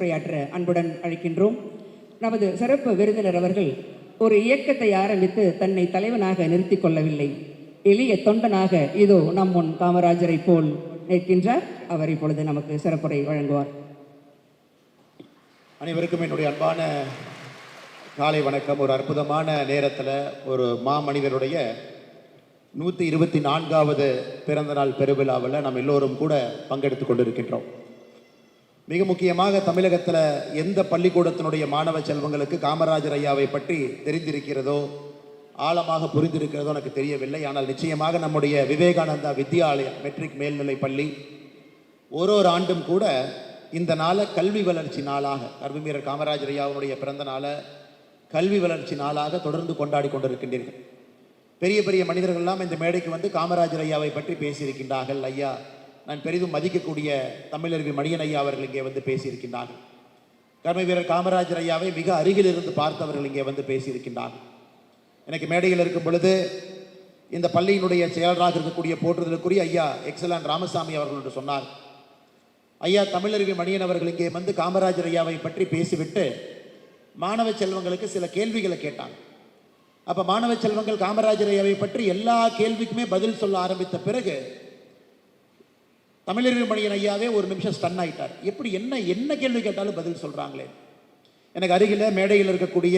உரையாற்ற அன்புடன் அழைக்கின்றோம். நமது சிறப்பு விருந்தினர் அவர்கள் ஒரு இயக்கத்தை ஆரம்பித்து தன்னை தலைவனாக நிறுத்திக் கொள்ளவில்லை. எளிய தொண்டனாக இதோ நம் முன் காமராஜரை போல் நிற்கின்றார். அவர் இப்பொழுது நமக்கு சிறப்புரை வழங்குவார். அனைவருக்கும் என்னுடைய அன்பான காலை வணக்கம். ஒரு அற்புதமான நேரத்தில் ஒரு மாமனிதருடைய 124வது பிறந்தநாள் பெருவிழாவில் நாம் எல்லோரும் கூட பங்கெடுத்து கொண்டிருக்கின்றோம். மிக முக்கியமாக தமிழகத்தில் எந்த பள்ளிக்கூடத்தினுடைய மாணவ செல்வங்களுக்கு காமராஜர் ஐயாவை பற்றி தெரிந்திருக்கிறதோ, ஆழமாக புரிந்திருக்கிறதோ எனக்கு தெரியவில்லை. ஆனால் நிச்சயமாக நம்முடைய விவேகானந்தா வித்யாலயா மெட்ரிக் மேல்நிலை பள்ளி ஒரு ஆண்டும் கூட இந்த நாளை கல்வி வளர்ச்சி நாளாக, கர்மவீரர் காமராஜர் ஐயாவுடைய பிறந்த நாளை கல்வி வளர்ச்சி நாளாக தொடர்ந்து கொண்டாடி கொண்டிருக்கின்றீர்கள். பெரிய பெரிய மனிதர்கள்லாம் இந்த மேடைக்கு வந்து காமராஜர் ஐயாவை பற்றி பேசியிருக்கின்றார்கள். ஐயா, நான் பெரிதும் மதிக்கக்கூடிய தமிழருவி மணியன் ஐயா அவர்கள் இங்கே வந்து பேசியிருக்கின்றார்கள். கர்மவீரர் காமராஜர் ஐயாவை மிக அருகில் இருந்து பார்த்தவர்கள் இங்கே வந்து பேசியிருக்கின்றார்கள். எனக்கு மேடையில் இருக்கும் பொழுது இந்த பள்ளியினுடைய செயலராக இருக்கக்கூடிய போற்றுதலுக்குரிய ஐயா எக்ஸலன் ராமசாமி அவர்கள் என்று சொன்னார். ஐயா, தமிழருவி மணியன் அவர்கள் இங்கே வந்து காமராஜர் ஐயாவை பற்றி பேசிவிட்டு மாணவ செல்வங்களுக்கு சில கேள்விகளை கேட்டாங்க. அப்போ மாணவ செல்வங்கள் காமராஜர் ஐயாவை பற்றி எல்லா கேள்விக்குமே பதில் சொல்ல ஆரம்பித்த பிறகு தமிழருவி மணியன் ஐயாவே ஒரு நிமிஷம் ஸ்டன் ஆயிட்டார். எப்படி என்ன கேள்வி கேட்டாலும் பதில் சொல்கிறாங்களே. எனக்கு அருகில் மேடையில் இருக்கக்கூடிய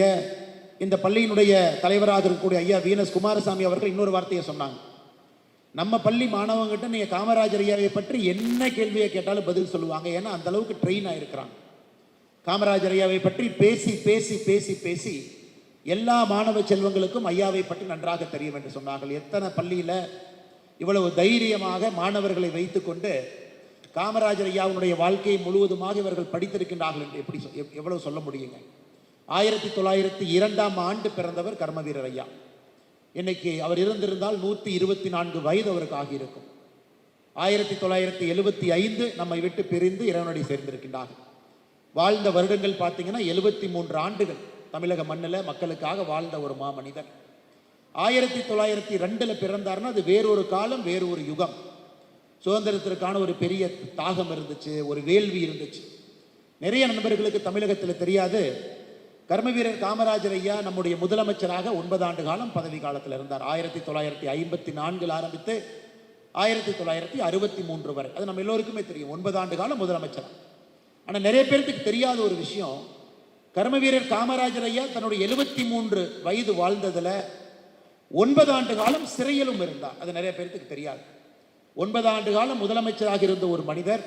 இந்த பள்ளியினுடைய தலைவராக இருக்கக்கூடிய ஐயா வீனஸ் குமாரசாமி அவர்கள் இன்னொரு வார்த்தையை சொன்னாங்க. நம்ம பள்ளி மாணவங்கிட்ட நீங்கள் காமராஜர் ஐயாவை பற்றி என்ன கேள்வியை கேட்டாலும் பதில் சொல்லுவாங்க. ஏன்னா அந்த அளவுக்கு ட்ரெயின் ஆகிருக்கிறாங்க. காமராஜர் ஐயாவை பற்றி பேசி பேசி பேசி பேசி எல்லா மாணவ செல்வங்களுக்கும் ஐயாவை பற்றி நன்றாக தெரியும் என்று சொன்னார்கள். எத்தனை பள்ளியில் இவ்வளவு தைரியமாக மாணவர்களை வைத்துக்கொண்டு காமராஜர் ஐயாவுடைய வாழ்க்கையை முழுவதுமாக இவர்கள் படித்திருக்கின்றார்கள் என்று எவ்வளவு சொல்ல முடியுங்க. 1902ஆம் ஆண்டு பிறந்தவர் கர்மவீரர் ஐயா. இன்னைக்கு அவர் இருந்திருந்தால் 124 வயது அவருக்கு ஆகியிருக்கும். 1975 நம்மை விட்டு பிரிந்து இறைவனடி சேர்ந்திருக்கின்றார்கள். வாழ்ந்த வருடங்கள் பார்த்தீங்கன்னா 73 ஆண்டுகள் தமிழக மண்ணில் மக்களுக்காக வாழ்ந்த ஒரு மாமனிதர். 1902 பிறந்தார்னா அது வேறொரு காலம், வேறொரு யுகம். சுதந்திரத்திற்கான ஒரு பெரிய தாகம் இருந்துச்சு, ஒரு வேள்வி இருந்துச்சு. நிறைய நண்பர்களுக்கு தமிழகத்தில் தெரியாது, கர்மவீரர் காமராஜர் ஐயா நம்முடைய முதலமைச்சராக 9 ஆண்டு காலம் பதவி காலத்தில் இருந்தார். 1954 ஆரம்பித்து 1963 வரை. அது நம்ம எல்லோருக்குமே தெரியும், 9 ஆண்டு காலம் முதலமைச்சர். ஆனால் நிறைய பேருக்கு தெரியாத ஒரு விஷயம், கர்மவீரர் காமராஜர் ஐயா தன்னுடைய 73 வயது வாழ்ந்ததில் 9 ஆண்டு காலம் சிறையிலும் இருந்தார். அது நிறைய பேருக்கு தெரியாது. 9 ஆண்டு காலம் முதலமைச்சராக இருந்த ஒரு மனிதர்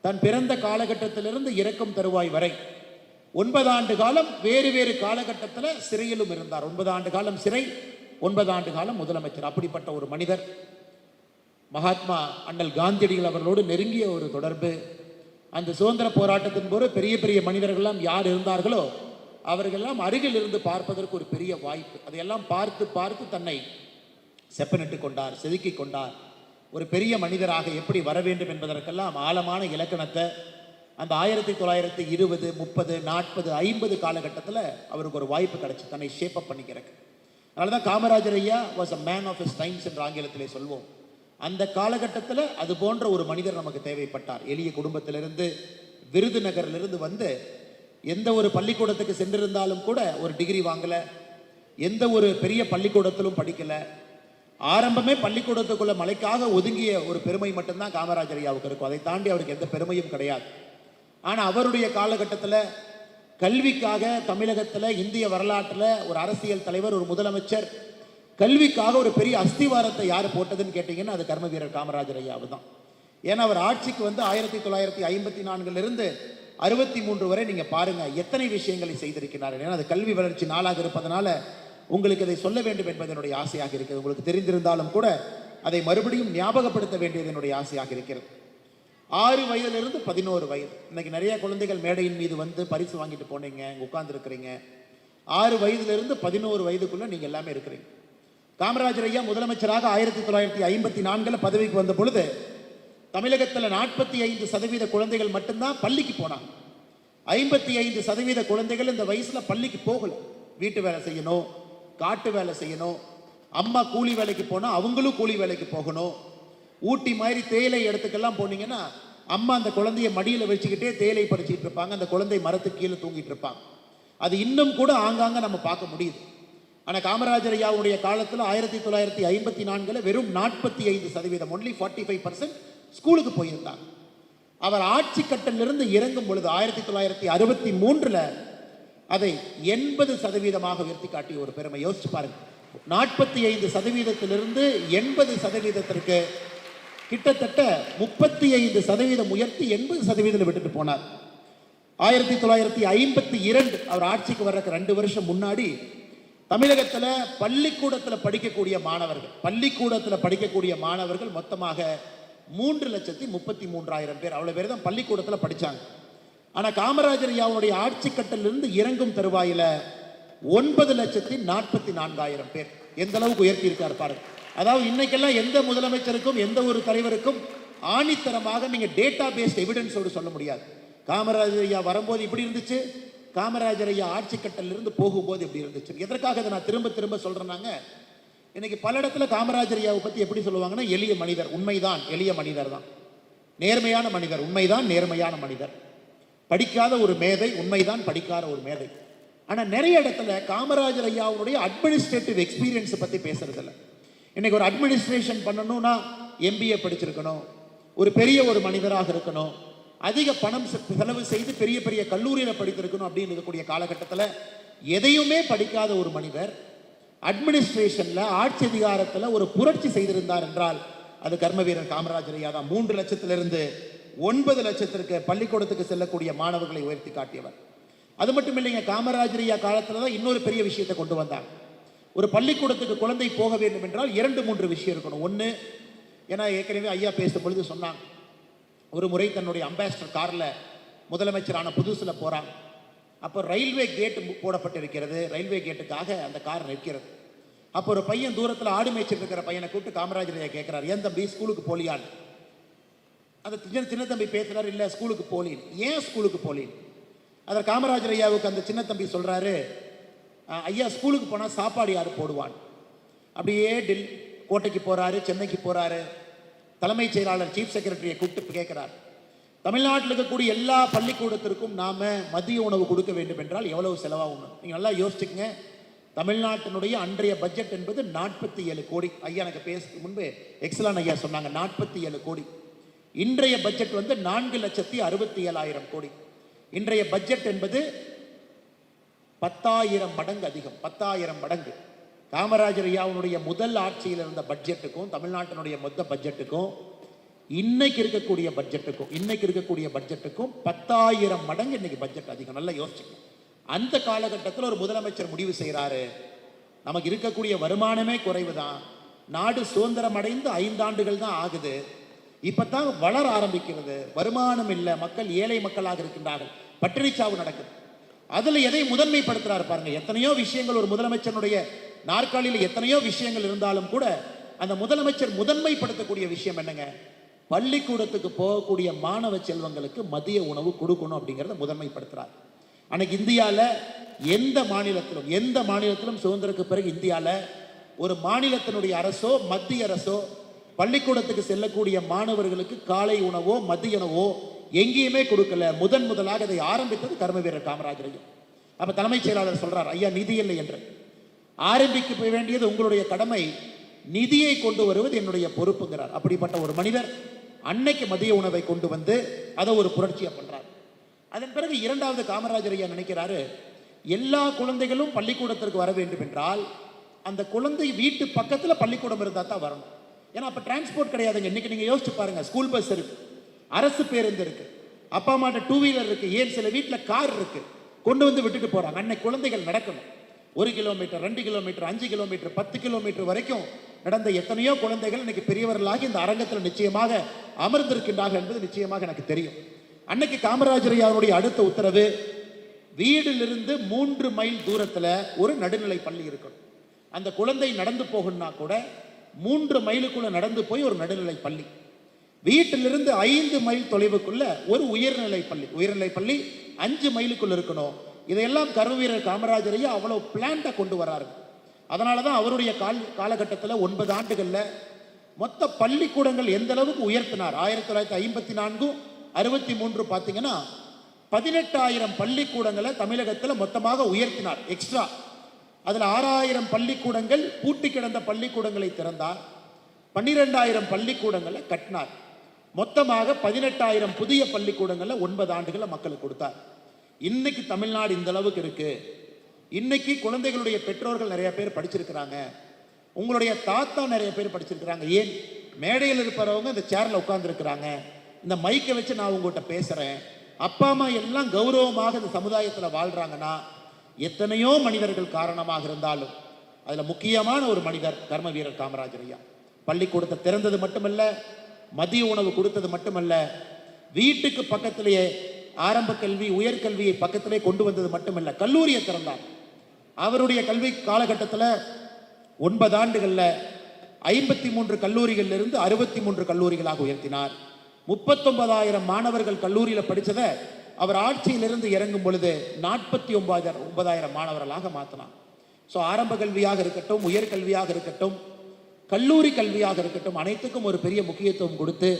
தன் பிறந்த காலகட்டத்திலிருந்து இறக்கும் தருவாய் வரை 9 ஆண்டு காலம் வேறு வேறு காலகட்டத்தில் சிறையிலும் இருந்தார். 9 ஆண்டு காலம் சிறை, 9 ஆண்டு காலம் முதலமைச்சர். அப்படிப்பட்ட ஒரு மனிதர். மகாத்மா அண்ணல் காந்தியடிகள் அவர்களோடு நெருங்கிய ஒரு தொடர்பு. அந்த சுதந்திர போராட்டத்தின் போது பெரிய பெரிய மனிதர்கள்லாம் யார் இருந்தார்களோ அவர்களெல்லாம் அருகில் இருந்து பார்ப்பதற்கு ஒரு பெரிய வாய்ப்பு. அதையெல்லாம் பார்த்து பார்த்து தன்னை செப்பனிட்டு கொண்டார், செதுக்கி கொண்டார். ஒரு பெரிய மனிதராக எப்படி வர வேண்டும் என்பதற்கெல்லாம் ஆழமான இலக்கணத்தை அந்த 1920, 30, 40, 50 காலகட்டத்தில் அவருக்கு ஒரு வாய்ப்பு கிடைச்சி தன்னை ஷேப்பப் பண்ணிக்கிறக்கு. அதனால தான் காமராஜர் ஐயா was a man of his times என்று ஆங்கிலத்திலே சொல்வோம். அந்த காலகட்டத்தில் அது போன்ற ஒரு மனிதர் நமக்கு தேவைப்பட்டார். எளிய குடும்பத்திலிருந்து, விருதுநகரிலிருந்து வந்து எந்த ஒரு பள்ளிக்கூடத்துக்கு சென்றிருந்தாலும் கூட ஒரு டிகிரி வாங்கலை, எந்த ஒரு பெரிய பள்ளிக்கூடத்திலும் படிக்கலை. ஆரம்பமே பள்ளிக்கூடத்துக்குள்ள மலைக்காக ஒதுங்கிய ஒரு பெருமை மட்டும்தான் காமராஜர் ஐயாவுக்கு இருக்கும். அதை தாண்டி அவருக்கு எந்த பெருமையும் கிடையாது. ஆனால் அவருடைய காலகட்டத்தில் கல்விக்காக தமிழகத்தில், இந்திய வரலாற்றில் ஒரு அரசியல் தலைவர், ஒரு முதலமைச்சர் கல்விக்காக ஒரு பெரிய அஸ்திவாரத்தை யார் போட்டதுன்னு கேட்டிங்கன்னா அது கர்மவீரர் காமராஜர் ஐயாவு தான். ஏன்னா அவர் ஆட்சிக்கு வந்து 1954 63 வரை நீங்கள் பாருங்கள் எத்தனை விஷயங்களை செய்திருக்கிறார்கள். ஏன்னா அது கல்வி வளர்ச்சி நாளாக இருப்பதனால உங்களுக்கு இதை சொல்ல வேண்டும் என்பது என்னுடைய ஆசையாக இருக்கிறது. உங்களுக்கு தெரிந்திருந்தாலும் கூட அதை மறுபடியும் ஞாபகப்படுத்த வேண்டியது என்னுடைய ஆசையாக இருக்கிறது. 6 வயதிலிருந்து 11 வயது. இன்னைக்கு நிறைய குழந்தைகள் மேடையின் மீது வந்து பரிசு வாங்கிட்டு போனீங்க, உட்கார்ந்துருக்கிறீங்க. 6 வயதிலிருந்து 11 வயதுக்குள்ள நீங்கள் எல்லாமே இருக்கிறீங்க. காமராஜர் ஐயா முதலமைச்சராக 1954 பதவிக்கு வந்த பொழுது தமிழகத்தில் 45% குழந்தைகள் மட்டும்தான் பள்ளிக்கு போனாங்க. 55% குழந்தைகள் இந்த வயசில் பள்ளிக்கு போகல. வீட்டு வேலை செய்யணும், காட்டு வேலை செய்யணும், அம்மா கூலி வேலைக்கு போனால் அவங்களும் கூலி வேலைக்கு போகணும். ஊட்டி மாதிரி தேயிலை இடத்துக்கெல்லாம் போனீங்கன்னா அம்மா அந்த குழந்தைய மடியில் வச்சுக்கிட்டே தேயிலை பறிச்சுட்டு இருப்பாங்க, அந்த குழந்தை மரத்துக்கு கீழே தூங்கிட்டு இருப்பாங்க. அது இன்னும் கூட ஆங்காங்க நம்ம பார்க்க முடியுது. ஆனால் காமராஜர் ஐயாவுடைய காலத்தில் 1954 வெறும் 45%, ஒன்லி 45% ஸ்கூலுக்கு போயிருந்தாங்க. அவர் ஆட்சி கட்டலிருந்து இறங்கும் பொழுது 1963 அதை 80% உயர்த்தி காட்டிய ஒரு பெருமை. யோசிச்சு பாருங்க, 45%லிருந்து 80%ற்கு கிட்டத்தட்ட 35% உயர்த்தி 80% விட்டுட்டு போனார். 1952 அவர் ஆட்சிக்கு வர்றதுக்கு 2 வருஷம் முன்னாடி தமிழகத்தில் பள்ளிக்கூடத்தில் படிக்கக்கூடிய மாணவர்கள் மொத்தமாக 3,33,000 பேர், அவ்வளவு பேர் தான் பள்ளிக்கூடத்தில் படிச்சாங்க. ஆனா காமராஜர் ஐயாவுடைய ஆட்சி கட்டலிருந்து இறங்கும் தருவாயில 9,44,000 பேர். எந்த அளவுக்கு உயர்த்தி இருக்கார் பாருங்க. அதாவது இன்னைக்கெல்லாம் எந்த முதலமைச்சருக்கும் எந்த ஒரு தலைவருக்கும் ஆணித்தரமாக நீங்க டேட்டா பேஸ்ட் எவிடன்ஸோடு சொல்ல முடியாது. காமராஜர் ஐயா வரும்போது இப்படி இருந்துச்சு, காமராஜர் ஐயா ஆட்சி கட்டலிருந்து போகும்போது எப்படி இருந்துச்சு. எதற்காக இதை நான் திரும்ப திரும்ப சொல்றேன்னாங்க, இன்னைக்கு பல இடத்துல காமராஜர் ஐயாவை பத்தி எப்படி சொல்லுவாங்கன்னா, எளிய மனிதர். உண்மைதான், எளிய மனிதர் தான். நேர்மையான மனிதர். உண்மைதான், நேர்மையான மனிதர். படிக்காத ஒரு மேதை. உண்மைதான், படிக்காத ஒரு மேதை. ஆனா நிறைய இடத்துல காமராஜர் ஐயாவுடைய அட்மினிஸ்ட்ரேட்டிவ் எக்ஸ்பீரியன்ஸ் பத்தி பேசுறது இல்லை. இன்னைக்கு ஒரு அட்மினிஸ்ட்ரேஷன் பண்ணணும்னா MBA படிச்சிருக்கணும், ஒரு பெரிய ஒரு மனிதராக இருக்கணும், அதிக பணம் செலவு செய்து பெரிய பெரிய கல்லூரியில் படித்திருக்கணும் அப்படின்னு இருக்கக்கூடிய காலகட்டத்தில் எதையுமே படிக்காத ஒரு மனிதர் அட்மினிஸ்ட்ரேஷன்ல, ஆட்சி அதிகாரத்தில் ஒரு புரட்சி செய்திருந்தார் என்றால் அது கர்மவீரர் காமராஜர் ஐயா தான். 3 லட்சத்திலிருந்து 9 லட்சத்திற்கு பள்ளிக்கூடத்துக்கு செல்லக்கூடிய மாணவர்களை உயர்த்தி காட்டியவர். அது மட்டும் இல்லைங்க, காமராஜர் ஐயா காலத்தில் தான் இன்னொரு பெரிய விஷயத்தை கொண்டு வந்தாங்க. ஒரு பள்ளிக்கூடத்துக்கு குழந்தை போக வேண்டும் என்றால் 2-3 விஷயம் இருக்கணும். ஒன்று, ஏன்னா ஏற்கனவே ஐயா பேசும் பொழுது சொன்னாங்க, ஒரு முறை தன்னுடைய அம்பாசிடர் காரில் முதலமைச்சரான புதுசில் போகிறாங்க. அப்போ ரயில்வே கேட் போடப்பட்டிருக்கிறது. ரயில்வே கேட்டுக்காக அந்த கார் நிற்கிறது. அப்போ ஒரு பையன் தூரத்தில் ஆடு மேய்ச்சிட்டு இருக்கிற பையனை கூப்பிட்டு காமராஜர் ஐயா கேட்குறாரு, ஏன் தம்பி ஸ்கூலுக்கு போலியான்னு. அந்த சின்ன தம்பி பேசுறாரு, இல்லை ஸ்கூலுக்கு போலின்னு. ஏன் ஸ்கூலுக்கு போலின்னு? அதில் காமராஜர் ஐயாவுக்கு அந்த சின்ன தம்பி சொல்கிறாரு, ஐயா ஸ்கூலுக்கு போனால் சாப்பாடு யார் போடுவான். அப்படியே கோட்டைக்கு போகிறாரு, சென்னைக்கு போகிறாரு. தலைமைச் செயலாளர் சீஃப் செக்ரட்டரியை கூப்பிட்டு கேட்குறார், தமிழ்நாட்டில் இருக்கக்கூடிய எல்லா பள்ளிக்கூடத்திற்கும் நாம் மதிய உணவு கொடுக்க வேண்டும் என்றால் எவ்வளவு செலவாகும்? நீங்கள் நல்லா யோசிச்சுக்கங்க. தமிழ்நாட்டினுடைய அன்றைய பட்ஜெட் என்பது 47 கோடி. ஐயா எனக்கு பேசுறதுக்கு முன்பு எக்ஸலான் ஐயா சொன்னாங்க 47 கோடி. இன்றைய பட்ஜெட் வந்து 4,67,000 கோடி. இன்றைய பட்ஜெட் என்பது 10,000 மடங்கு அதிகம். 10,000 மடங்கு. காமராஜர் ஐயாவுடைய முதல் ஆட்சியில் இருந்த பட்ஜெட்டுக்கும் தமிழ்நாட்டினுடைய மொத்த பட்ஜெட்டுக்கும் இன்னைக்கு இருக்கக்கூடிய பட்ஜெட்டுக்கும் 10,000 மடங்கு இன்னைக்கு பட்ஜெட் அதிகம். நல்லா யோசிச்சுக்கணும். அந்த காலகட்டத்தில் ஒரு முதலமைச்சர் முடிவு செய்கிறாரு, நமக்கு இருக்கக்கூடிய வருமானமே குறைவு தான், நாடு சுதந்திரம் அடைந்து 5 ஆண்டுகள் தான் ஆகுது, இப்பதான் வளர ஆரம்பிக்கிறது, வருமானம் இல்லை, மக்கள் ஏழை மக்களாக இருக்கின்றார்கள், பட்டினிச்சாவு நடக்குது. அதுல எதை முதன்மைப்படுத்துறாரு பாருங்க. எத்தனையோ விஷயங்கள் ஒரு முதலமைச்சருடைய நாற்காலியில் எத்தனையோ விஷயங்கள் இருந்தாலும் கூட அந்த முதலமைச்சர் முதன்மைப்படுத்தக்கூடிய விஷயம் என்னங்க? பள்ளிக்கூடத்துக்கு போகக்கூடிய மாணவ செல்வங்களுக்கு மதிய உணவு கொடுக்கணும் அப்படிங்கிறத முதன்மைப்படுத்துறார். அன்னைக்கு இந்தியாவில் எந்த மாநிலத்திலும் சுதந்திரத்துக்கு பிறகு இந்தியாவில் ஒரு மாநிலத்தினுடைய அரசோ மத்திய அரசோ பள்ளிக்கூடத்துக்கு செல்லக்கூடிய மாணவர்களுக்கு காலை உணவோ மதிய உணவோ எங்கேயுமே கொடுக்கல. முதலாக அதை ஆரம்பித்தது கர்மவீரர் காமராஜர் ஐயா. அப்ப தலைமைச் செயலாளர் சொல்றார், ஐயா நிதி இல்லை என்று. ஆரம்பிக்க வேண்டியது உங்களுடைய கடமை, நிதியை கொண்டு வருவது என்னுடைய பொறுப்புங்கிறார். அப்படிப்பட்ட ஒரு மனிதர் அன்னைக்கு மதிய உணவை கொண்டு வந்து அதை ஒரு புரட்சியா பண்றார். அதன் பிறகு இரண்டாவது காமராஜர் ஐயா நினைக்கிறாரு, எல்லா குழந்தைகளும் பள்ளிக்கூடத்திற்கு வர வேண்டும் என்றால் அந்த குழந்தை வீட்டு பக்கத்துல பள்ளிக்கூடம் இருந்தா தான் வரணும். ஏன்னா அப்ப டிரான்ஸ்போர்ட் கிடையாதுங்க. இன்னைக்கு நீங்க யோசிச்சு பாருங்க, ஸ்கூல் பஸ் இருக்கு, அரசு பேருந்து இருக்கு, அப்பா அம்மாட்ட 2 வீலர் இருக்கு, ஏன் சில வீட்டில் கார் இருக்கு, கொண்டு வந்து விட்டுட்டு போறாங்க. அன்னைக்கு குழந்தைகள் நடக்கணும். 1 கிலோமீட்டர், 2 கிலோமீட்டர், 5 கிலோமீட்டர், 10 கிலோமீட்டர் வரைக்கும் நடந்த எத்தனையோ குழந்தைகள் இன்னைக்கு பெரியவர்களாகி இந்த அரங்கத்தில் நிச்சயமாக அமர்ந்திருக்கின்றார்கள் என்பது நிச்சயமாக எனக்கு தெரியும். அன்னைக்கு காமராஜர் ஐயாவுடைய அடுத்த உத்தரவு, வீடிலிருந்து 3 மைல் தூரத்துல ஒரு நடுநிலை பள்ளி இருக்கணும். அந்த குழந்தை நடந்து போகணும்னா கூட 3 மைலுக்குள்ள நடந்து போய் ஒரு நடுநிலை பள்ளி, வீட்டிலிருந்து 5 மைல் தொலைவுக்குள்ள ஒரு உயர்நிலை பள்ளி 5 மைலுக்குள்ள இருக்கணும். இதையெல்லாம் கர்மவீரர் காமராஜர் ஐயா அவ்வளவு பிளான்டா கொண்டு வர்றாரு. அதனாலதான் அவருடைய காலகட்டத்தில் 9 ஆண்டுகள்ல மொத்த பள்ளிக்கூடங்கள் எந்த அளவுக்கு உயர்த்தினார். 1954 63 பார்த்தீங்கன்னா 18,000 பள்ளிக்கூடங்களை தமிழகத்தில் மொத்தமாக உயர்த்தினார் எக்ஸ்ட்ரா. அதில் 6,000 பள்ளிக்கூடங்கள் பூட்டி கிடந்த பள்ளிக்கூடங்களை திறந்தார். 12,000 பள்ளிக்கூடங்களை கட்டினார். மொத்தமாக 18,000 புதிய பள்ளிக்கூடங்களை 9 ஆண்டுகளை மக்களுக்கு கொடுத்தார். இன்னைக்கு தமிழ்நாடு இந்த அளவுக்கு இருக்கு. இன்னைக்கு குழந்தைகளுடைய பெற்றோர்கள் நிறைய பேர் படிச்சிருக்கிறாங்க. உங்களுடைய தாத்தா நிறைய பேர் படிச்சிருக்கிறாங்க. ஏன் மேடையில் இருப்பவங்க இந்த சேர்ல உட்கார்ந்துருக்கிறாங்க. இந்த மைக்கை வச்சு நான் உங்கள்கிட்ட பேசுறேன். அப்பா அம்மா எல்லாம் கௌரவமாக இந்த சமுதாயத்தில் வாழ்றாங்கன்னா எத்தனையோ மனிதர்கள் காரணமாக இருந்தாலும் அதில் முக்கியமான ஒரு மனிதர் கர்ம வீரர் காமராஜர் ஐயா. பள்ளிக்கூடத்தை திறந்தது மட்டுமல்ல, மதிய உணவு கொடுத்தது மட்டுமல்ல, வீட்டுக்கு பக்கத்திலேயே ஆரம்ப கல்வி உயர்கல்வியை பக்கத்திலே கொண்டு வந்தது மட்டுமல்ல, கல்லூரியை திறந்தார். அவருடைய கல்வி காலகட்டத்தில் 9 ஆண்டுகளில் 53 கல்லூரிகளிலிருந்து 63 கல்லூரிகளாக உயர்த்தினார். 39,000 மாணவர்கள் கல்லூரியில் படித்ததை அவர் ஆட்சியிலிருந்து இறங்கும் பொழுது 49,000 மாணவர்களாக மாற்றினார். ஸோ ஆரம்ப கல்வியாக இருக்கட்டும், உயர்கல்வியாக இருக்கட்டும், கல்லூரி கல்வியாக இருக்கட்டும், அனைத்துக்கும் ஒரு பெரிய முக்கியத்துவம் கொடுத்து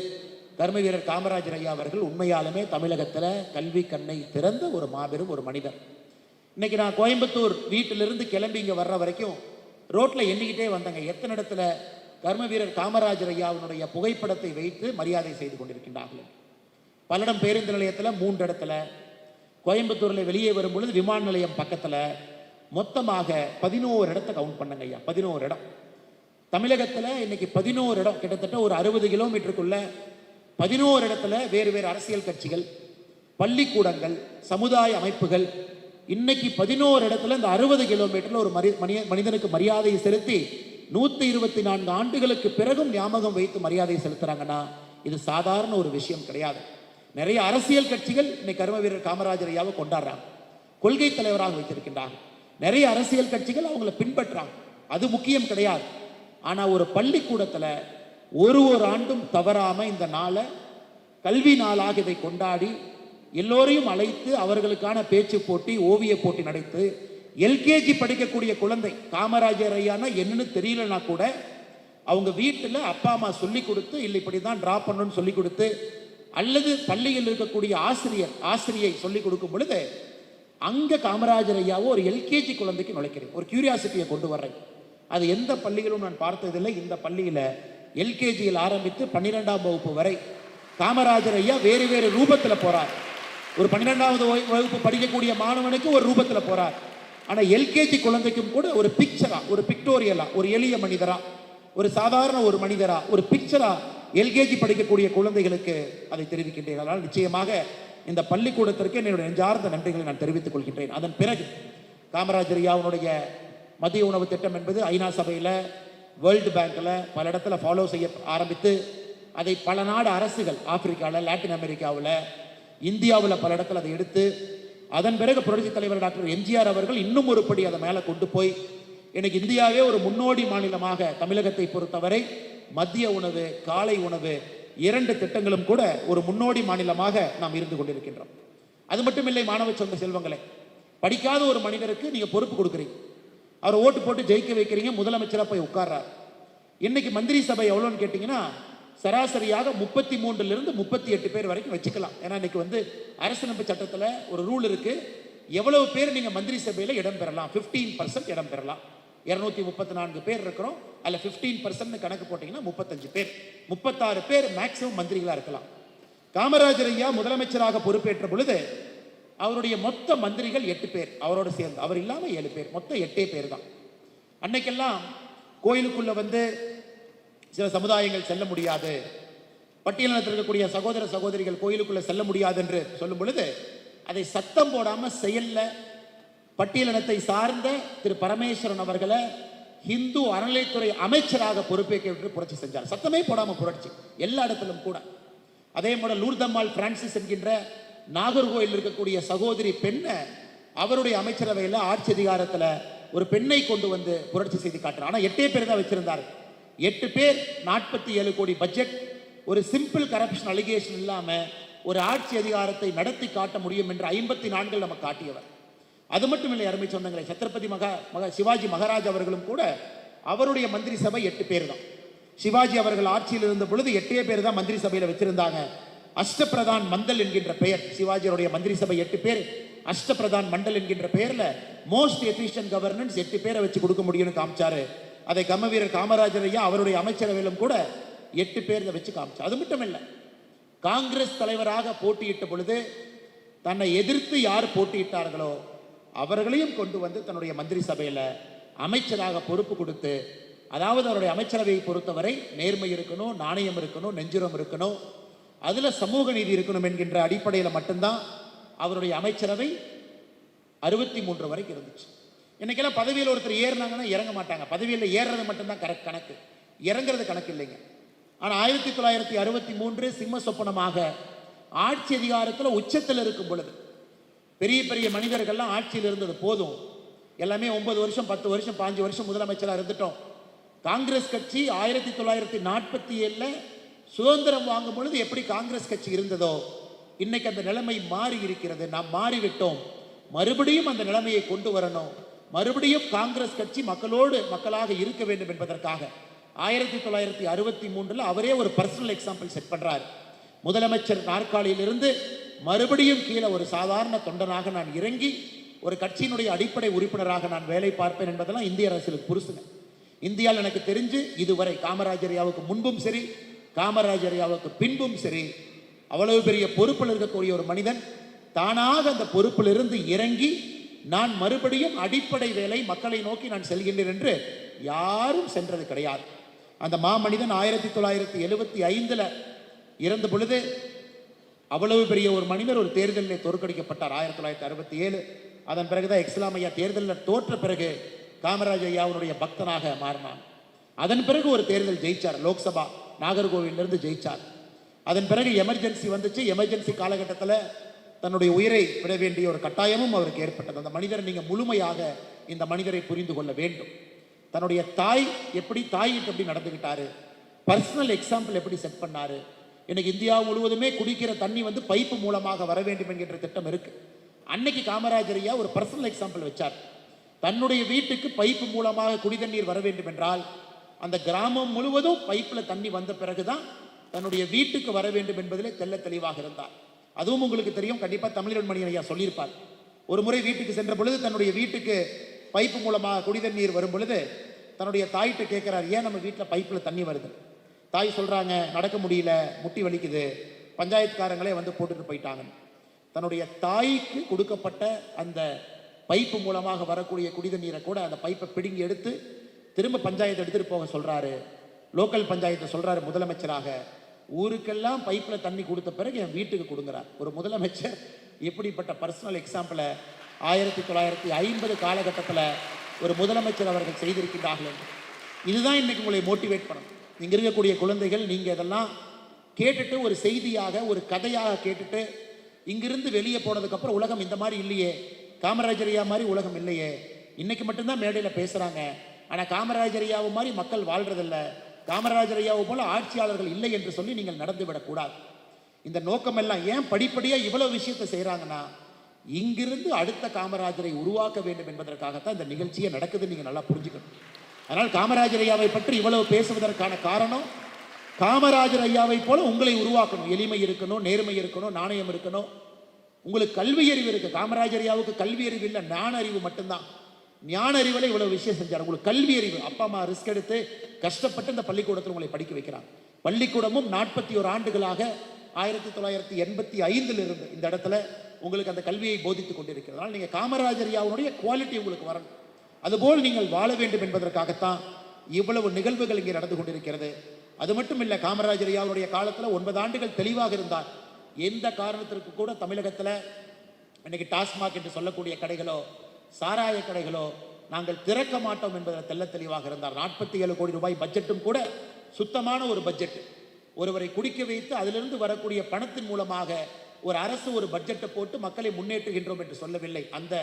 கர்ம வீரர் காமராஜர் ஐயா அவர்கள் உண்மையாலுமே தமிழகத்தில் கல்வி கண்ணை திறந்த ஒரு மாபெரும் ஒரு மனிதர். இன்னைக்கு நான் கோயம்புத்தூர் வீட்டிலிருந்து கிளம்பி இங்கே வர்ற வரைக்கும் ரோட்டில் எண்ணிக்கிட்டே வந்தேங்க. எத்தனை இடத்துல கர்ம வீரர் காமராஜர் ஐயாவினுடைய புகைப்படத்தை வைத்து மரியாதை செய்து கொண்டிருக்கின்றார்கள். பல்லடம் பேருந்து நிலையத்தில் 3 இடத்துல, கோயம்புத்தூரில் வெளியே வரும் பொழுது விமான நிலையம் பக்கத்தில், மொத்தமாக 11 இடத்தை கவுண்ட் பண்ணுங்க ஐயா. 11 இடம் தமிழகத்தில் இன்னைக்கு 11 இடம், கிட்டத்தட்ட ஒரு 60 கிலோமீட்டருக்குள்ள 11 இடத்துல வேறு வேறு அரசியல் கட்சிகள், பள்ளிக்கூடங்கள், சமுதாய அமைப்புகள் இன்னைக்கு 11 இடத்துல இந்த 60 கிலோமீட்டர்ல ஒரு மனிதனுக்கு மரியாதையை செலுத்தி 124 ஆண்டுகளுக்கு பிறகும் ஞாபகம் வைத்து மரியாதை செலுத்துறாங்கன்னா இது சாதாரண ஒரு விஷயம் கிடையாது. நிறைய அரசியல் கட்சிகள் இன்னைக்கு கர்ம வீரர் காமராஜர் ஐயாவை கொண்டாடுறாங்க, கொள்கை தலைவராக வைத்திருக்கின்றாங்க. நிறைய அரசியல் கட்சிகள் அவங்களை பின்பற்றாங்க, அது முக்கியம் கிடையாது. ஆனா ஒரு பள்ளிக்கூடத்துல ஒரு ஆண்டும் தவறாம இந்த நாளை கல்வி நாளாக இதை கொண்டாடி எல்லோரையும் அழைத்து அவர்களுக்கான பேச்சு போட்டி, ஓவிய போட்டி நடத்து, எல்கேஜி படிக்கக்கூடிய குழந்தை காமராஜர் ஐயானா என்னன்னு தெரியலனா கூட அவங்க வீட்டில் அப்பா அம்மா சொல்லி கொடுத்து, இல்லை இப்படி தான் ட்ரா பண்ணணும்னு சொல்லி கொடுத்து, அல்லது பள்ளியில் இருக்கக்கூடிய ஆசிரியை சொல்லி கொடுக்கும் பொழுது அங்கே காமராஜர் ஐயாவோ ஒரு எல்கேஜி குழந்தைக்கு நுழைக்கிறேன், ஒரு கியூரியாசிட்டியை கொண்டு வர்றேன். அது எந்த பள்ளிகளும் நான் பார்த்ததில்லை. இந்த பள்ளியில் எல்கேஜியில் ஆரம்பித்து 12ஆம் வகுப்பு வரை காமராஜர் ஐயா வேறு வேறு ரூபத்தில் போறார். ஒரு 12வது வகுப்பு படிக்கக்கூடிய மாணவனுக்கு ஒரு ரூபத்தில் போறார். ஆனால் எல்கேஜி குழந்தைக்கும் கூட ஒரு பிக்சரா, ஒரு பிக்டோரியலா, ஒரு எளிய மனிதரா, ஒரு சாதாரண ஒரு மனிதரா, ஒரு பிக்சரா எல்கேஜி படிக்கக்கூடிய குழந்தைகளுக்கு அதை தெரிவிக்கின்றேன். அதனால் நிச்சயமாக இந்த பள்ளிக்கூடத்திற்கு என்னுடைய நெஞ்சார்ந்த நன்றிகளை நான் தெரிவித்துக் கொள்கின்றேன். அதன் பிறகு காமராஜர் ஐயாவுடைய மதிய உணவு திட்டம் என்பது ஐநா சபையில், வேர்ல்டு பேங்க்கில் பல இடத்துல ஃபாலோ செய்ய ஆரம்பித்து அதை பல நாடு அரசுகள், ஆப்பிரிக்காவில், லாட்டின் அமெரிக்காவில், இந்தியாவில் பல இடத்துல அதை எடுத்து, அதன் பிறகு புரட்சித் தலைவர் டாக்டர் எம்ஜிஆர் அவர்கள் இன்னும் ஒரு படி அதை மேலே கொண்டு போய் இன்னைக்கு இந்தியாவே ஒரு முன்னோடி மாநிலமாக தமிழகத்தை பொறுத்தவரை மதிய உணவு, காலை உணவு 2 திட்டங்களும் கூட ஒரு முன்னோடி மாநிலமாக நாம் இருந்து கொண்டிருக்கின்றோம். அது மட்டும் இல்லை மாணவ சொந்த செல்வங்களே, படிக்காத ஒரு மனிதருக்கு நீங்க பொறுப்பு கொடுக்குறீங்க, அவரை ஓட்டு போட்டு ஜெயிக்க வைக்கிறீங்க, முதலமைச்சராக போய் உட்கார்றார். இன்னைக்கு மந்திரி சபை எவ்வளோன்னு கேட்டிங்கன்னா சராசரியாக 33லிருந்து 38 பேர் வரைக்கும் வச்சுக்கலாம். ஏன்னா இன்னைக்கு அரசியலமைப்பு சட்டத்தில் ஒரு ரூல் இருக்கு, எவ்வளவு பேர் நீங்க மந்திரி சபையில் இடம் பெறலாம், 15% இடம் பெறலாம். 234 பேர் இருக்கிறோம், அதில் 15% கணக்கு போட்டிங்கன்னா 35 பேர், 36 பேர் மேக்சிமம் மந்திரிகளாக இருக்கலாம். காமராஜர் ஐயா முதலமைச்சராக பொறுப்பேற்ற பொழுது அவருடைய மொத்த மந்திரிகள் 8 பேர், அவரோட சேர்ந்து, அவர் இல்லாமல் 7 பேர், மொத்தம் 8 பேர் தான். அன்னைக்கெல்லாம் கோயிலுக்குள்ள சில சமுதாயங்கள் செல்ல முடியாது, பட்டியலினத்தில் இருக்கக்கூடிய சகோதர சகோதரிகள் கோயிலுக்குள்ள செல்ல முடியாது என்று சொல்லும் பொழுது அதை சத்தம் போடாம செயல்ல பட்டியலினத்தை சார்ந்த திரு பரமேஸ்வரன் அவர்களை இந்து அறநிலைத்துறை அமைச்சராக பொறுப்பேற்க புரட்சி செஞ்சார். சத்தமே போடாம புரட்சி எல்லா இடத்திலும் கூட. அதே போல லூர்தம்மாள் பிரான்சிஸ் என்கின்ற நாகர்கோயில் இருக்கக்கூடிய சகோதரி பெண்ணை அவருடைய அமைச்சரவையில் ஆட்சி அதிகாரத்தில் ஒரு பெண்ணை கொண்டு வந்து புரட்சி செய்து காட்டுறார். ஆனால் 8 பேர் தான் வச்சிருந்தார். 8 பேர், 47 கோடி பட்ஜெட், ஒரு சிம்பிள் கரப்ஷன் அலிகேஷன் இல்லாம ஒரு ஆட்சி அதிகாரத்தை நடத்தி காட்ட முடியும் என்று 54 நம்ம காட்டியவர். அது மட்டும் இல்லை அருமை சொந்தங்களே, சத்ரபதி சிவாஜி மகாராஜ் அவர்களும் கூட அவருடைய மந்திரி சபை 8 பேர் தான். சிவாஜி அவர்கள் ஆட்சியில் இருந்த பொழுது 8 பேர் தான் மந்திரி சபையில் வச்சிருந்தாங்க. அஷ்டபிரதான் மண்டல் என்கின்ற பெயர், சிவாஜியுடைய மந்திரி சபை 8 பேர், அஷ்டபிரதான் மண்டல் என்கின்ற பெயர்ல மோஸ்ட் எஃபிஷியன்ட் கவர்னன்ஸ் 8 பேரை வச்சு கொடுக்க முடியும்னு காமிச்சாரு. அதை கர்மவீரர் காமராஜர் ஐயா அவருடைய அமைச்சரவையிலும் கூட 8 பேரை வச்சு காமிச்சார். அது மட்டும் இல்லை, காங்கிரஸ் தலைவராக போட்டியிட்ட பொழுது தன்னை எதிர்த்து யார் போட்டியிட்டார்களோ அவர்களையும் கொண்டு வந்து தன்னுடைய மந்திரி சபையில அமைச்சராக பொறுப்பு கொடுத்து, அதாவது அவருடைய அமைச்சரவையை பொறுத்தவரை நேர்மை இருக்கணும், நாணயம் இருக்கணும், நெஞ்சுரம் இருக்கணும், அதுல சமூக நீதி இருக்கணும் என்கின்ற அடிப்படையில் மட்டும்தான் அவருடைய அமைச்சரவை 63 வரைக்கும் இருந்துச்சு. இன்னைக்கெல்லாம் பதவியில் ஒருத்தர் ஏறினாங்கன்னா இறங்க மாட்டாங்க. பதவியில் ஏறுறது மட்டும்தான் கணக்கு, இறங்குறது கணக்கு இல்லைங்க. ஆனால் 1963 சிம்ம சொப்பனமாக ஆட்சி அதிகாரத்தில் உச்சத்தில் இருக்கும் பொழுது பெரிய பெரிய மனிதர்கள்லாம் ஆட்சியில் இருந்தது போதும், எல்லாமே 9 வருஷம் 10 வருஷம் 5 வருஷம் முதலமைச்சராக இருந்துட்டோம். காங்கிரஸ் கட்சி 1947 சுதந்திரம் வாங்கும் பொழுது எப்படி காங்கிரஸ் கட்சி இருந்ததோ இன்னைக்கு அந்த நிலைமை மாறி இருக்கிறது. நாம் மாறிவிட்டோம். மறுபடியும் அந்த நிலைமையை கொண்டு வரணும். மறுபடியும் காங்கிரஸ் கட்சி மக்களோடு மக்களாக இருக்க வேண்டும் என்பதற்காக 1963 அவரே ஒரு பர்சனல் எக்ஸாம்பிள் செட் பண்றாரு. முதலமைச்சர் நாற்காலியிலிருந்து மறுபடியும் கீழே ஒரு சாதாரண தொண்டனாக நான் இறங்கி ஒரு கட்சியினுடைய அடிப்படை உறுப்பினராக நான் வேலை பார்ப்பேன் என்பதெல்லாம் இந்திய அரசியலுக்கு புருஷங்க. இந்தியாவில் எனக்கு தெரிஞ்சு இதுவரை காமராஜர் ஐயாவுக்கு முன்பும் சரி, காமராஜர் ஐயாவுக்கு பின்பும் சரி, அவ்வளவு பெரிய பொறுப்பில் இருக்கக்கூடிய ஒரு மனிதன் தானாக அந்த பொறுப்பிலிருந்து இறங்கி நான் மறுபடியும் அடிப்படை வேலை மக்களை நோக்கி நான் செல்கின்றேன் என்று யாரும் சென்றது கிடையாது. அந்த மாமனிதன் 1975 இறந்த பொழுது அவ்வளவு பெரிய ஒரு மனிதர் ஒரு தேர்தலில் தோற்கடிக்கப்பட்டார். 1967 அதன் பிறகுதான் எக்ஸலாம் ஐயா தேர்தலில் தோற்ற பிறகு காமராஜ் ஐயாவுடைய பக்தனாக மாறினான். அதன் பிறகு ஒரு தேர்தல் ஜெயிச்சார், லோக்சபா நாகர்கோவிலிருந்து ஜெயிச்சார். அதன் பிறகு எமர்ஜென்சி வந்துச்சு. எமர்ஜென்சி காலகட்டத்தில் தன்னுடைய உயிரை விட வேண்டிய ஒரு கட்டாயமும் அவருக்கு ஏற்பட்டது. அந்த மனிதரை நீங்கள் முழுமையாக இந்த மனிதரை புரிந்து கொள்ள வேண்டும். தன்னுடைய தாய் எப்படி நடந்துக்கிட்டாரு, பர்சனல் எக்ஸாம்பிள் எப்படி செட் பண்ணாரு. இன்னைக்கு இந்தியா முழுவதுமே குடிக்கிற தண்ணி பைப்பு மூலமாக வர வேண்டும் என்கின்ற திட்டம் இருக்கு. அன்னைக்கு காமராஜர் ஐயா ஒரு பர்சனல் எக்ஸாம்பிள் வச்சார். தன்னுடைய வீட்டுக்கு பைப்பு மூலமாக குடி தண்ணீர் வர வேண்டும் என்றால் அந்த கிராமம் முழுவதும் பைப்பில் தண்ணி வந்த பிறகுதான் தன்னுடைய வீட்டுக்கு வர வேண்டும் என்பதிலே தெல்ல தெளிவாக இருந்தார். அதுவும் உங்களுக்கு தெரியும், கண்டிப்பாக தமிழன் மணியன் ஐயா சொல்லியிருப்பார். ஒரு முறை வீட்டுக்கு சென்ற பொழுது தன்னுடைய வீட்டுக்கு பைப்பு மூலமாக குடி தண்ணீர் வரும் பொழுது தன்னுடைய தாயிட்ட கேட்கிறார், ஏன் நம்ம வீட்டில் பைப்பில் தண்ணி வருது? தாய் சொல்றாங்க, நடக்க முடியல, முட்டி வலிக்குது, பஞ்சாயத்துக்காரங்களே போட்டுட்டு போயிட்டாங்க. தன்னுடைய தாய்க்கு கொடுக்கப்பட்ட அந்த பைப்பு மூலமாக வரக்கூடிய குடிதண்ணீரை கூட அந்த பைப்பை பிடுங்கி எடுத்து திரும்ப பஞ்சாயத்து எடுத்துட்டு போக சொல்றாரு. லோக்கல் பஞ்சாயத்தை சொல்றாரு முதலமைச்சராக, ஊருக்கெல்லாம் பைப்பில் தண்ணி கொடுத்த பிறகு என் வீட்டுக்கு கொடுங்கிறார். ஒரு முதலமைச்சர் எப்படிப்பட்ட பர்சனல் எக்ஸாம்பிளை 1950 காலகட்டத்தில் ஒரு முதலமைச்சர் அவர்கள் செய்திருக்கின்றார்கள். இதுதான் இன்னைக்கு உங்களை மோட்டிவேட் பண்ணணும். இங்கே இருக்கக்கூடிய குழந்தைகள், நீங்கள் இதெல்லாம் கேட்டுட்டு ஒரு செய்தியாக ஒரு கதையாக கேட்டுட்டு இங்கிருந்து வெளியே போனதுக்கப்புறம் உலகம் இந்த மாதிரி இல்லையே, காமராஜர் ஐயா மாதிரி உலகம் இல்லையே, இன்னைக்கு மட்டும்தான் மேடையில் பேசுகிறாங்க, ஆனால் காமராஜர் ஐயாவு மாதிரி மக்கள் வாழ்றதில்ல, காமராஜர் ஐயாவை போல ஆட்சியாளர்கள் இல்லை என்று சொல்லி நீங்கள் நடந்து விடக்கூடாது. இந்த நோக்கமெல்லாம் ஏன் படிப்படியாக இவ்வளவு விஷயத்தை செய்கிறாங்கன்னா, இங்கிருந்து அடுத்த காமராஜரை உருவாக்க வேண்டும் என்பதற்காகத்தான் இந்த நிகழ்ச்சியே நடக்குதுன்னு நீங்கள் நல்லா புரிஞ்சுக்கணும். அதனால் காமராஜர் ஐயாவை பற்றி இவ்வளவு பேசுவதற்கான காரணம், காமராஜர் ஐயாவை போல உங்களை உருவாக்கணும். எளிமை இருக்கணும், நேர்மை இருக்கணும், நாணயம் இருக்கணும், உங்களுக்கு கல்வி அறிவு இருக்கு. காமராஜர் ஐயாவுக்கு கல்வி அறிவு இல்லை, ஞான அறிவு மட்டும்தான். ஞான அறிவில் இவ்வளவு விஷயம் செஞ்சார். உங்களுக்கு கல்வி அறிவு, அப்பா அம்மா ரிஸ்க் எடுத்து கஷ்டப்பட்டு இந்த பள்ளிக்கூடத்தில் உங்களை படிக்க வைக்கிறாங்க. பள்ளிக்கூடமும் 41 ஆண்டுகளாக 1985 இருந்து இந்த இடத்துல உங்களுக்கு அந்த கல்வியை போதித்துக் கொண்டிருக்கிறதுனால நீங்கள் காமராஜர் ஐயாவுடைய குவாலிட்டி உங்களுக்கு வரணும். அதுபோல் நீங்கள் வாழ வேண்டும் என்பதற்காகத்தான் இவ்வளவு நிகழ்வுகள் இங்கே நடந்து கொண்டிருக்கிறது. அது மட்டும் இல்லை, காமராஜர் ஐயாவுடைய காலத்தில் 9 ஆண்டுகள் தெளிவாக இருந்தார். எந்த காரணத்திற்கு கூட தமிழகத்தில் இன்னைக்கு டாஸ்மாக் என்று சொல்லக்கூடிய கடைகளோ சாராய கடைகளோ நாங்கள் திறக்க மாட்டோம் என்பதில் தெல்ல தெளிவாக இருந்தார். 47 கோடி ரூபாய் பட்ஜெட்டும் கூட சுத்தமான ஒரு பட்ஜெட். ஒருவரை குடிக்க வைத்து அதிலிருந்து வரக்கூடிய பணத்தின் மூலமாக ஒரு அரசு ஒரு பட்ஜெட்டை போட்டு மக்களை முன்னேற்றுகின்றோம் என்று சொல்லவில்லை. அந்த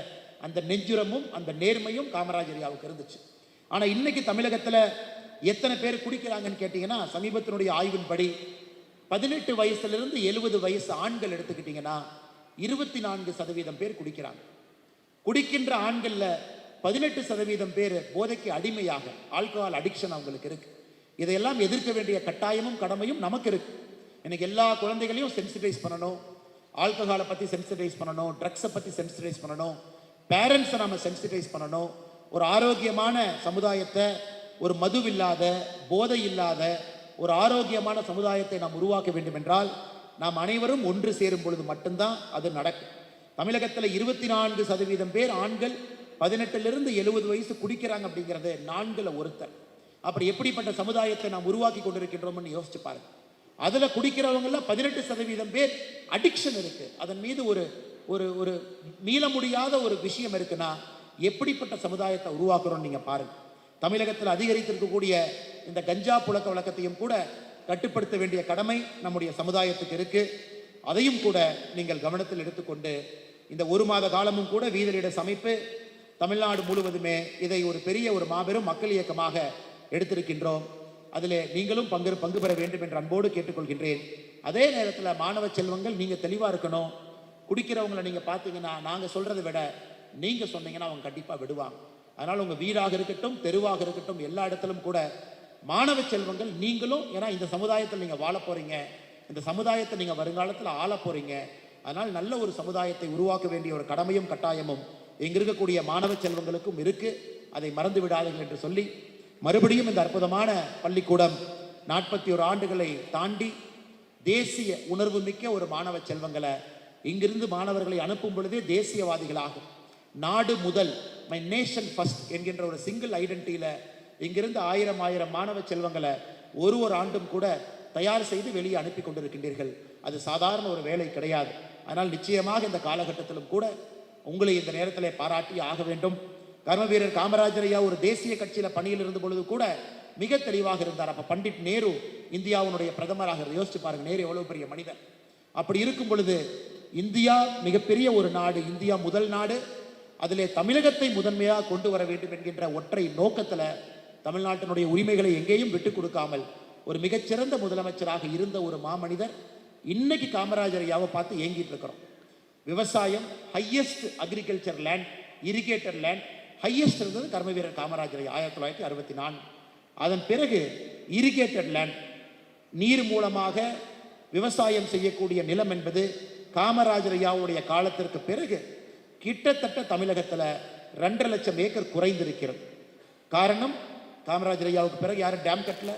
அந்த நெஞ்சுரமும் அந்த நேர்மையும் காமராஜர் ஐயாவுக்கு இருந்துச்சு. ஆனால் இன்னைக்கு தமிழகத்தில் எத்தனை பேர் குடிக்கிறாங்கன்னு கேட்டிங்கன்னா, சமீபத்தினுடைய ஆய்வின்படி 18 வயசுலேருந்து 70 வயசு ஆண்கள் எடுத்துக்கிட்டிங்கன்னா 24% பேர் குடிக்கிறாங்க. குடிக்கின்ற ஆண்களில் 18% பேர் போதைக்கு அடிமையாக, ஆல்கஹால் அடிக்ஷன் அவங்களுக்கு இருக்கு. இதையெல்லாம் எதிர்க்க வேண்டிய கட்டாயமும் கடமையும் நமக்கு இருக்கு. இன்னைக்கு எல்லா குழந்தைகளையும் சென்சிடைஸ் பண்ணணும், ஆல்கஹாலை பற்றி சென்சிடைஸ் பண்ணணும், ட்ரக்ஸை பற்றி சென்சிடைஸ் பண்ணணும், பேரண்ட்ஸை நம்ம சென்சிடைஸ் பண்ணணும். ஒரு ஆரோக்கியமான சமுதாயத்தை, ஒரு மதுவில்லாத, போதை இல்லாத ஒரு ஆரோக்கியமான சமுதாயத்தை நாம் உருவாக்க வேண்டும் என்றால் நாம் அனைவரும் ஒன்று சேரும் பொழுது மட்டும்தான் அது நடக்கும். தமிழகத்தில் 24% பேர் ஆண்கள் 18லிருந்து 70 வயசு குடிக்கிறாங்க அப்படிங்கிறது 4ல் ஒருத்தர். அப்படி எப்படிப்பட்ட சமுதாயத்தை நாம் உருவாக்கி கொண்டிருக்கின்றோம்னு யோசிச்சு பாருங்க. அதில் குடிக்கிறவங்கள 18% பேர் அடிக்ஷன் இருக்கு, அதன் மீது ஒரு ஒரு ஒரு மீள முடியாத ஒரு விஷயம் இருக்குன்னா எப்படிப்பட்ட சமுதாயத்தை உருவாக்குறோம்னு நீங்க பாருங்க. தமிழகத்தில் அதிகரித்திருக்கக்கூடிய இந்த கஞ்சா புழக்க வழக்கத்தையும் கூட கட்டுப்படுத்த வேண்டிய கடமை நம்முடைய சமுதாயத்துக்கு இருக்கு. அதையும் கூட நீங்கள் கவனத்தில் எடுத்துக்கொண்டு இந்த 1 மாத காலமும் கூட வீதலிட சமைப்பு தமிழ்நாடு முழுவதுமே இதை ஒரு பெரிய ஒரு மாபெரும் மக்கள் இயக்கமாக எடுத்திருக்கின்றோம். அதில் நீங்களும் பங்கு பெற வேண்டும் என்று அன்போடு கேட்டுக்கொள்கின்றேன். அதே நேரத்தில் மாணவ செல்வங்கள் நீங்கள் தெளிவாக இருக்கணும். குடிக்கிறவங்களை நீங்கள் பார்த்தீங்கன்னா நாங்கள் சொல்கிறத விட நீங்கள் சொன்னீங்கன்னா அவங்க கண்டிப்பாக விடுவாங்க. அதனால் உங்கள் வீடாக இருக்கட்டும், தெருவாக இருக்கட்டும், எல்லா இடத்திலும் கூட மாணவ செல்வங்கள் நீங்களும், ஏன்னா இந்த சமுதாயத்தில் நீங்கள் வாழ போகிறீங்க, இந்த சமுதாயத்தை நீங்கள் வருங்காலத்தில் ஆள போகிறீங்க. அதனால் நல்ல ஒரு சமுதாயத்தை உருவாக்க வேண்டிய ஒரு கடமையும் கட்டாயமும் இங்கே இருக்கக்கூடிய மாணவ செல்வங்களுக்கும் இருக்குது. அதை மறந்து விடாதீர்கள் என்று சொல்லி மறுபடியும் இந்த அற்புதமான பள்ளிக்கூடம் 41 ஆண்டுகளை தாண்டி தேசிய உணர்வு மிக்க ஒரு மாணவ செல்வங்களை இங்கிருந்து மாணவர்களை அனுப்பும் பொழுதே தேசியவாதிகளாகும். நாடு முதல், மை நேஷன் ஃபர்ஸ்ட் என்கின்ற ஒரு சிங்கிள் ஐடென்டிட்டியில் இங்கிருந்து 1000 மாணவ செல்வங்களை ஒரு ஆண்டும் கூட தயார் செய்து வெளியே அனுப்பி கொண்டிருக்கின்றீர்கள். அது சாதாரண ஒரு வேலை கிடையாது. அதனால் நிச்சயமாக இந்த காலகட்டத்திலும் கூட உங்களை இந்த நேரத்தில் பாராட்டி ஆக வேண்டும். கர்மவீரர் காமராஜர் ஐயா ஒரு தேசிய கட்சியில் பணியில் இருந்த பொழுது கூட மிக தெளிவாக இருந்தார். அப்போ பண்டிட் நேரு இந்தியாவுடைய பிரதமராக யோசிச்சு பாருங்க, நேரு எவ்வளவு பெரிய மனிதர். அப்படி இருக்கும் பொழுது இந்தியா மிகப்பெரிய ஒரு நாடு, இந்தியா முதல் நாடு, அதிலே தமிழகத்தை முதன்மையாக கொண்டு வர வேண்டும் என்கின்ற ஒற்றை நோக்கத்தில் தமிழ்நாட்டினுடைய உரிமைகளை எங்கேயும் விட்டு கொடுக்காமல் ஒரு மிகச்சிறந்த முதலமைச்சராக இருந்த ஒரு மாமனிதர். இன்னைக்கு காமராஜர் ஐயாவை பார்த்து ஏங்கிட்டு இருக்கிறோம். விவசாயம் highest, agriculture land, irrigator land highest இருந்தது கர்மவீரர் காமராஜர் ஐயா 1964. அதன் பிறகு இரிகேட்டட் லேண்ட், நீர் மூலமாக விவசாயம் செய்யக்கூடிய நிலம் என்பது காமராஜர் ஐயாவுடைய காலத்திற்கு பிறகு கிட்டத்தட்ட தமிழகத்தில் 2.5 லட்சம் ஏக்கர் குறைந்திருக்கிறது. காரணம், காமராஜர் ஐயாவுக்கு பிறகு யாரும் டேம் கட்டல,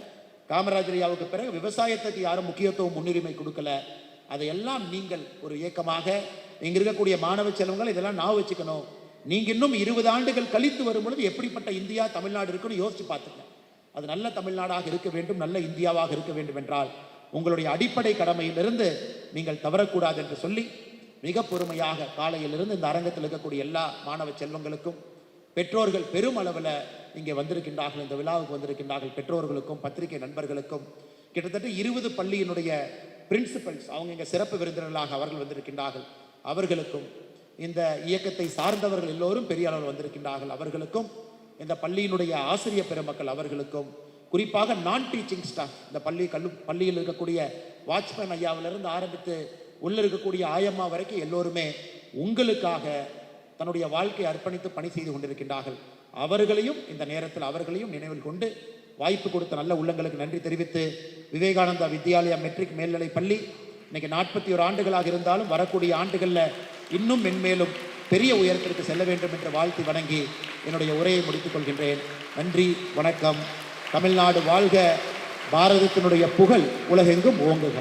காமராஜர் ஐயாவுக்கு பிறகு விவசாயத்துக்கு யாரும் முக்கியத்துவம் முன்னுரிமை கொடுக்கல. அதையெல்லாம் நீங்கள் ஒரு இயக்கமாக இங்க இருக்கக்கூடிய மாணவ செல்வங்கள் இதெல்லாம் நான் வச்சுக்கணும். நீங்க இன்னும் 20 ஆண்டுகள் கழித்து வரும் பொழுது எப்படிப்பட்ட இந்தியா தமிழ்நாடு இருக்குன்னு யோசிச்சு பார்த்துங்க. அது நல்ல தமிழ்நாடாக இருக்க வேண்டும், நல்ல இந்தியாவாக இருக்க வேண்டும் என்றால் உங்களுடைய அடிப்படை கடமையிலிருந்து நீங்கள் தவறக்கூடாது என்று சொல்லி மிக பொறுமையாக காலையிலிருந்து இந்த அரங்கத்தில் இருக்கக்கூடிய எல்லா மாணவ செல்வங்களுக்கும், பெற்றோர்கள் பெரும் அளவில் இங்கே வந்திருக்கின்றார்கள், இந்த விழாவுக்கு வந்திருக்கின்றார்கள், பெற்றோர்களுக்கும் பத்திரிகை நண்பர்களுக்கும், கிட்டத்தட்ட 20 பள்ளியினுடைய பிரின்சிபல்ஸ் அவங்க இங்கே சிறப்பு விருந்தினர்களாக அவர்கள் வந்திருக்கின்றார்கள், அவர்களுக்கும், இந்த இயக்கத்தை சார்ந்தவர்கள் எல்லோரும் பெரிய அளவில் வந்திருக்கின்றார்கள், அவர்களுக்கும், இந்த பள்ளியினுடைய ஆசிரியர் பெருமக்கள் அவர்களுக்கும், குறிப்பாக நான் டீச்சிங் ஸ்டாஃப், இந்த பள்ளியில் இருக்கக்கூடிய வாட்ச்மேன் ஐயாவிலிருந்து ஆரம்பித்து உள்ள இருக்கக்கூடிய ஆயம்மா வரைக்கும் எல்லோருமே உங்களுக்காக தன்னுடைய வாழ்க்கையை அர்ப்பணித்து பணி செய்து கொண்டிருக்கின்றார்கள். அவர்களையும் இந்த நேரத்தில் அவர்களையும் நினைவில் கொண்டு வாய்ப்பு கொடுத்த நல்ல உள்ளங்களுக்கு நன்றி தெரிவித்து, விவேகானந்தா வித்யாலயா மெட்ரிக் மேல்நிலை பள்ளி இன்னைக்கு 41 ஆண்டுகளாக இருந்தாலும் வரக்கூடிய ஆண்டுகளில் இன்னும் மென்மேலும் பெரிய உயரத்திற்கு செல்ல வேண்டும் என்று வாழ்த்தி வணங்கி என்னுடைய உரையை முடித்துக் கொள்கின்றேன். நன்றி, வணக்கம். தமிழ்நாடு வாழ்க, பாரதத்தினுடைய புகழ் உலகெங்கும் ஓங்குக.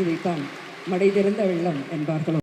இதைத்தான் மடை திறந்த வெள்ளம் என்பார்களோ.